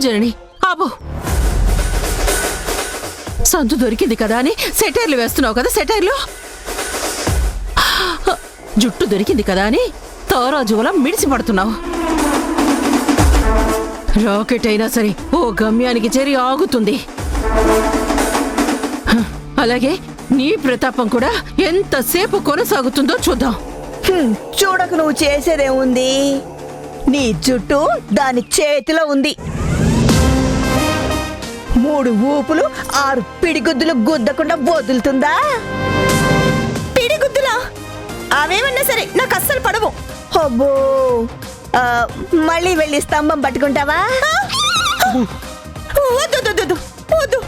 జనని ఆబో. సందు దొరికింది కదా అని సెటైర్లు వేస్తున్నావు కదా, సెటైర్లు. జుట్టు దొరికింది కదా అని తారాజువలా మిడిసి పడుతున్నావు. రాకెట్ అయినా సరే ఓ గమ్యానికి చేరి ఆగుతుంది. అలాగే నీ ప్రతాపం కూడా ఎంతసేపు కొనసాగుతుందో చూద్దాం. చూడకు, నువ్వు చేసేదేముంది? నీ జుట్టు దాని చేతిలో ఉంది. 3 ఊపులు 6 పిడిగుద్దులు గుద్దకుండా వదులుతుందా? పిడిగుద్దులా? అవేమన్నా సరే నాకు అస్సలు పడవు. అబ్బో, మళ్ళీ వెళ్ళి స్తంభం పట్టుకుంటావా? వద్దు.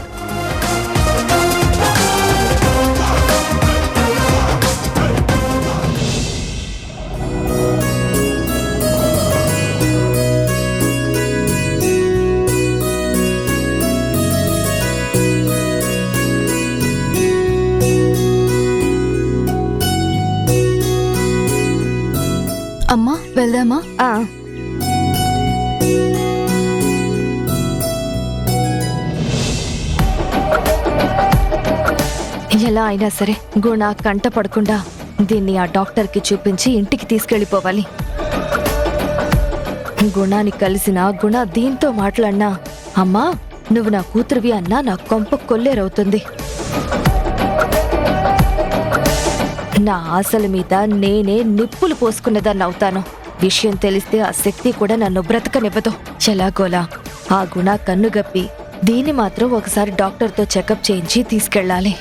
అమ్మా వెళ్దామా? ఎలా అయినా సరే గుణ కంట పడకుండా దీన్ని ఆ డాక్టర్కి చూపించి ఇంటికి తీసుకెళ్లిపోవాలి. గుణాన్ని కలిసిన గుణ దీంతో మాట్లాడినా, అమ్మా నువ్వు నా కూతురువి అన్నా నా కొంప కొల్లేరవుతుంది. నా ఆశల మీద నేనే నిప్పులు పోసుకున్నదాన్ని అవుతాను. విషయం తెలిస్తే ఆ శక్తి కూడా నన్ను బ్రతకనివ్వదు. ఎలాగోలా ఆ గుణ కన్నుగప్పి దీన్ని మాత్రం ఒకసారి డాక్టర్తో చెకప్ చేయించి తీసుకెళ్ళాలి.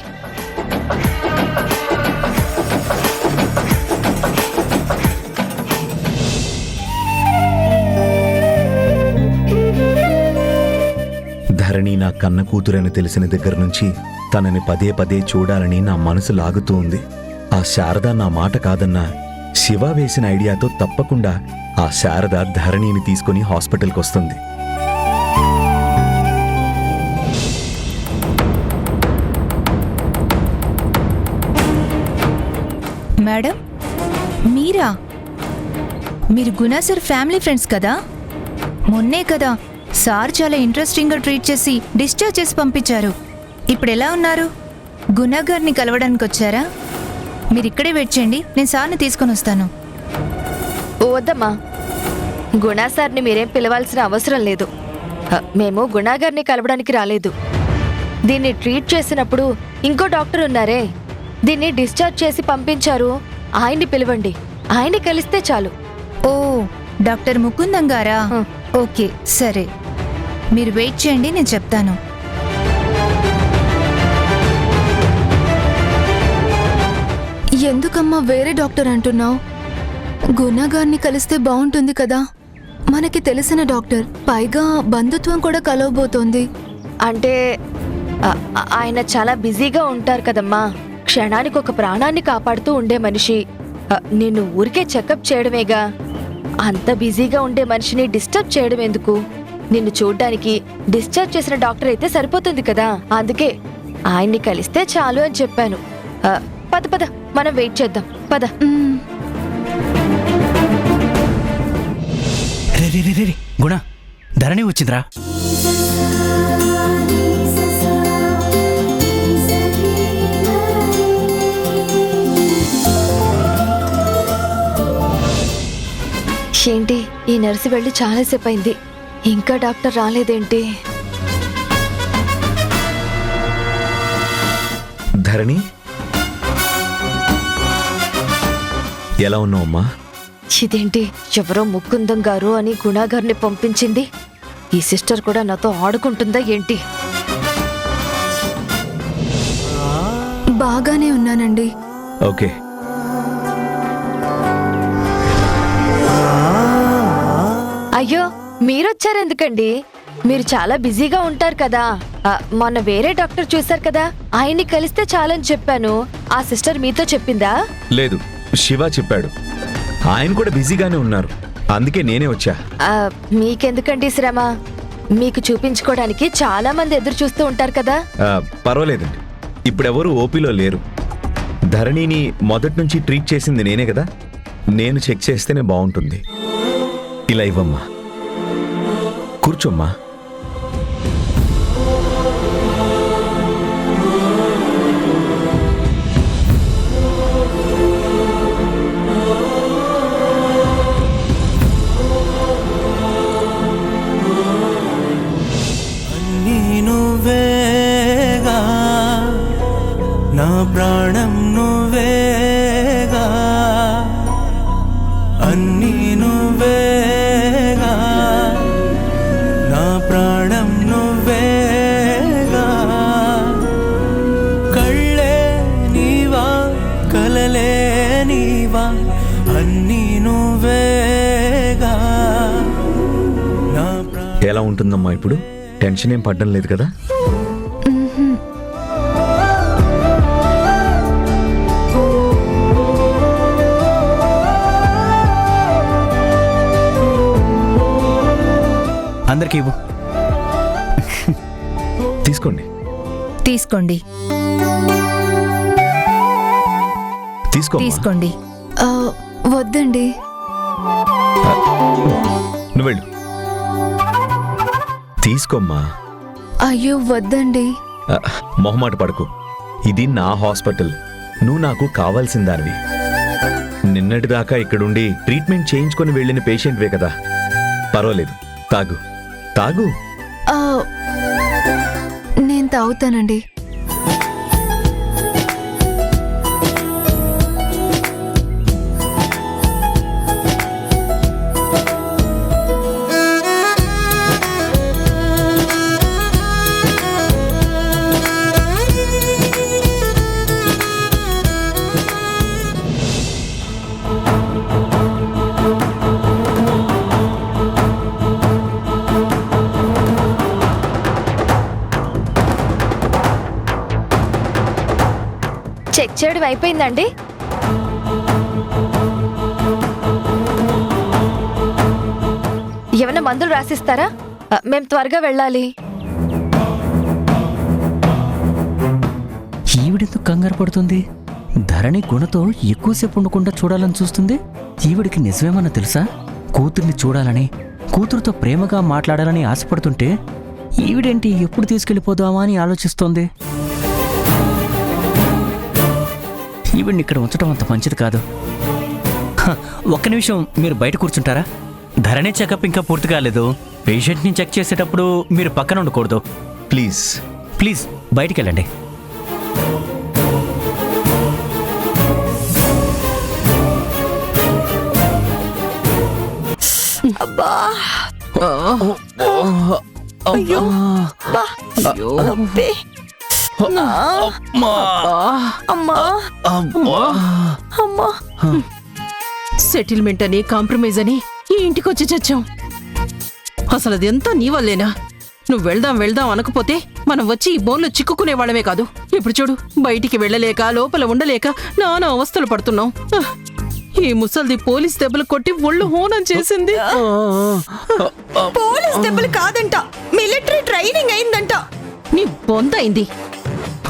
ధరణి నా కన్న కూతురని తెలిసిన దగ్గర నుంచి తనని పదే పదే చూడాలని నా మనసు లాగుతూ ఉంది. ఆ శారద నా మాట కాదన్నా శివ వేసిన ఐడియాతో తప్పకుండా ఆ శారద ధరణిని తీసుకుని హాస్పిటల్కి వస్తుంది. మేడం మీరా? మీరు గుణ సార్ ఫ్యామిలీ ఫ్రెండ్స్ కదా? మొన్నే కదా సార్ చాలా ఇంట్రెస్టింగ్గా ట్రీట్ చేసి డిశ్చార్జ్ చేసి పంపించారు. ఇప్పుడు ఎలా ఉన్నారు? గుణ గారిని కలవడానికి వచ్చారా? మీరు ఇక్కడే వెయిట్ చేయండి, నేను సార్ని తీసుకొని వస్తాను. వద్దమ్మా, గుణా సార్ని మీరేం పిలవాల్సిన అవసరం లేదు. మేము గుణా గారిని కలవడానికి రాలేదు. దీన్ని ట్రీట్ చేసినప్పుడు ఇంకో డాక్టర్ ఉన్నారే, దీన్ని డిశ్చార్జ్ చేసి పంపించారు. ఆయన్ని పిలవండి, ఆయన్ని కలిస్తే చాలు. ఓ, డాక్టర్ ముకుందం గారా? ఓకే సరే, మీరు వెయిట్ చేయండి, నేను చెప్తాను. ఎందుకమ్మా వేరే డాక్టర్ అంటున్నావు? గుణ గారిని కలిస్తే బాగుంటుంది కదా, మనకి తెలిసిన డాక్టర్, పైగా బంధుత్వం కూడా కలవబోతోంది. అంటే ఆయన చాలా బిజీగా ఉంటారు కదమ్మా. క్షణానికి ఒక ప్రాణాన్ని కాపాడుతూ ఉండే మనిషి. నిన్ను ఊరికే చెకప్ చేయడమేగా. అంత బిజీగా ఉండే మనిషిని డిస్టర్బ్ చేయడం ఎందుకు? నిన్ను చూడ్డానికి డిశ్చార్జ్ చేసిన డాక్టర్ అయితే సరిపోతుంది కదా. అందుకే ఆయన్ని కలిస్తే చాలు అని చెప్పాను. పద పద, మనం వెయిట్ చేద్దాం, పద. గుణ, ధరణి వచ్చిందిరా. ఏంటి ఈ నర్సు వెళ్ళి చాలాసేపు అయింది, ఇంకా డాక్టర్ రాలేదేంటి? ధరణి, ఎలా ఉన్నావమ్మా? ఇదేంటి ఎవరో ముకుందం గారు అని గుణాగారిని పంపించింది? ఈ సిస్టర్ కూడా నాతో ఆడుకుంటుందా ఏంటి? బాగానే ఉన్నానండి. ఓకే. అయ్యో, మీరొచ్చారెందుకండి? మీరు చాలా బిజీగా ఉంటారు కదా. మొన్న వేరే డాక్టర్ చూశారు కదా, ఆయన్ని కలిస్తే చాలని చెప్పాను. ఆ సిస్టర్ మీతో చెప్పిందా? లేదు, శివ చెప్పాడు. ఆయన కూడా బిజీగానే ఉన్నారు, అందుకే నేనే వచ్చా. మీకెందుకండి శ్రమ? మీకు చూపించుకోవడానికి చాలా మంది ఎదురు చూస్తూ ఉంటారు కదా. పర్వాలేదండి, ఇప్పుడెవరూ ఓపీలో లేరు. ధరణిని మొదటి నుంచి ట్రీట్ చేసింది నేనే కదా, నేను చెక్ చేస్తేనే బాగుంటుంది. ఇలా ఇవ్వమ్మా, కూర్చోమ్మా. నా ప్రాణం నువ్వేగా, అన్నీ నువ్వేగా, నా ప్రాణం నువ్వేగా, కళ్ళే నీవా కలలే నీవా, అన్నీ నువ్వేగా, నా ఎలా ఉంటుందమ్మా ఇప్పుడు? టెన్షన్ ఏం పడ్డం లేదు కదా? అందరికీ ఇవ్వు. తీసుకోండి తీసుకోండి తీసుకో తీసుకోండి. వద్దండి. నువ్వు వెళ్ళు. తీసుకోమ్మా. అయ్యో వద్దండి. మొహమాట పడకు. ఇది నా హాస్పిటల్. నువ్వు నాకు కావాల్సిన దానివి. నిన్నటిదాకా ఇక్కడుండి ట్రీట్మెంట్ చేయించుకొని వెళ్ళిన పేషెంట్వే కదా. పర్వాలేదు, తాగు తాగు. నేను తాగుతానండి. చెక్ చేయడం అయిపోయిందండి. ఏమైనా మందులు రాసిస్తారా? మేము త్వరగా వెళ్ళాలి. ఈవిడెందుకు కంగారు పడుతుంది? ధరణి గుణతో ఎక్కువసేపు ఉండకుండా చూడాలని చూస్తుంది. ఈవిడికి నిజమేమన్నా తెలుసా? కూతుర్ని చూడాలని, కూతురుతో ప్రేమగా మాట్లాడాలని ఆశపడుతుంటే ఈవిడేంటి ఎప్పుడు తీసుకెళ్ళిపోదామా అని ఆలోచిస్తోంది. ఈవిడ్ని ఇక్కడ ఉంచడం అంత మంచిది కాదు. ఒక్క నిమిషం మీరు బయట కూర్చుంటారా? ధరణి చెకప్ ఇంకా పూర్తి కాలేదు. పేషెంట్ని చెక్ చేసేటప్పుడు మీరు పక్కన ఉండకూడదు. ప్లీజ్ ప్లీజ్ బయటికి వెళ్ళండి. అబ్బా అయ్యో నొప్పి. అమ్మా అమ్మా. సెటిల్మెంట్ అని కాంప్రమైజ్ అని ఈ ఇంటికొచ్చి చచ్చాం. అసలు అదెంతా నీ వల్లేనా? నువ్వు వెళ్దాం వెళ్దాం అనకపోతే మనం వచ్చి ఈ బోన్లో చిక్కుకునే వాళ్ళమే కాదు. ఇప్పుడు చూడు, బయటికి వెళ్ళలేక లోపల ఉండలేక నానా అవస్థలు పడుతున్నాం. ఈ ముసల్ది పోలీస్ దెబ్బలు కొట్టి ఒళ్ళు హోనం చేసింది. పోలీస్ దెబ్బలు కాదంట, మిలిటరీ ట్రైనింగ్ అయిందంట. నీ బొందైంది.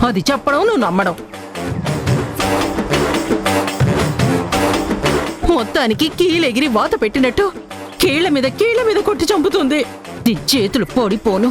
అది చెప్పడం నువ్వు నమ్మడం. మొత్తానికి కీలెగిరి వాత పెట్టినట్టు కీళ్ల మీద కొట్టి చంపుతుంది. నీ చేతులు పొడిపోను.